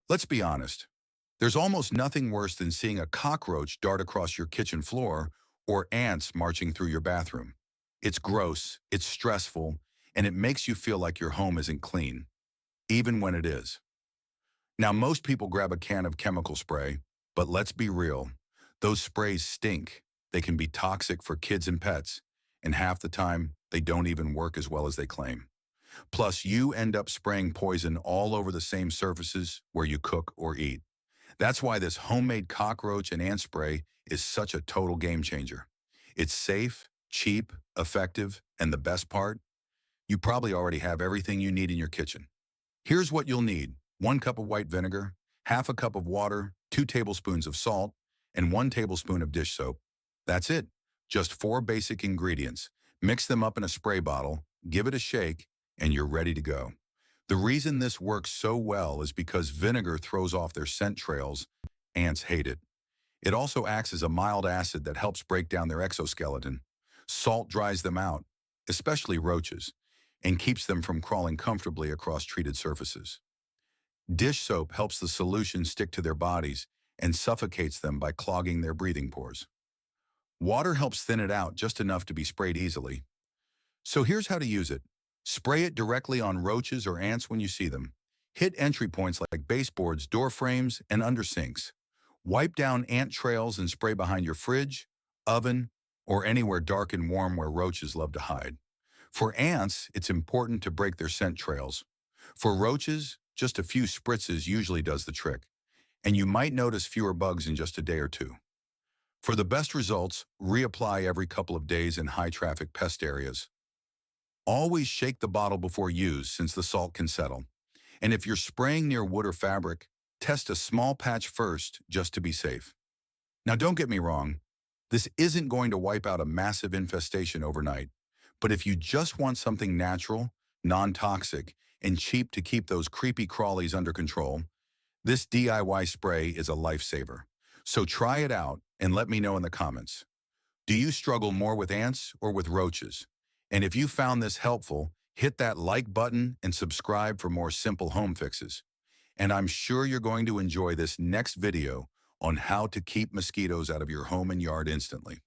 Let's be honest. There's almost nothing worse than seeing a cockroach dart across your kitchen floor or ants marching through your bathroom. It's gross, it's stressful, and it makes you feel like your home isn't clean, even when it is. Now, most people grab a can of chemical spray, but let's be real. Those sprays stink. They can be toxic for kids and pets, and half the time, they don't even work as well as they claim. Plus, you end up spraying poison all over the same surfaces where you cook or eat. That's why this homemade cockroach and ant spray is such a total game changer. It's safe, cheap, effective, and the best part, you probably already have everything you need in your kitchen. Here's what you'll need: 1 cup of white vinegar, half a cup of water, 2 tablespoons of salt, and 1 tablespoon of dish soap. That's it. Just 4 basic ingredients. Mix them up in a spray bottle, give it a shake, and you're ready to go. The reason this works so well is because vinegar throws off their scent trails. Ants hate it. It also acts as a mild acid that helps break down their exoskeleton. Salt dries them out, especially roaches, and keeps them from crawling comfortably across treated surfaces. Dish soap helps the solution stick to their bodies and suffocates them by clogging their breathing pores. Water helps thin it out just enough to be sprayed easily. So here's how to use it. Spray it directly on roaches or ants when you see them. Hit entry points like baseboards, door frames, and under sinks. Wipe down ant trails and spray behind your fridge, oven, or anywhere dark and warm where roaches love to hide. For ants, it's important to break their scent trails. For roaches, just a few spritzes usually does the trick, and you might notice fewer bugs in just a day or two. For the best results, reapply every couple of days in high-traffic pest areas. Always shake the bottle before use since the salt can settle. And if you're spraying near wood or fabric, test a small patch first just to be safe. Now don't get me wrong, this isn't going to wipe out a massive infestation overnight, but if you just want something natural, non-toxic, and cheap to keep those creepy crawlies under control, this DIY spray is a lifesaver. So try it out and let me know in the comments. Do you struggle more with ants or with roaches? And if you found this helpful, hit that like button and subscribe for more simple home fixes. And I'm sure you're going to enjoy this next video on how to keep mosquitoes out of your home and yard instantly.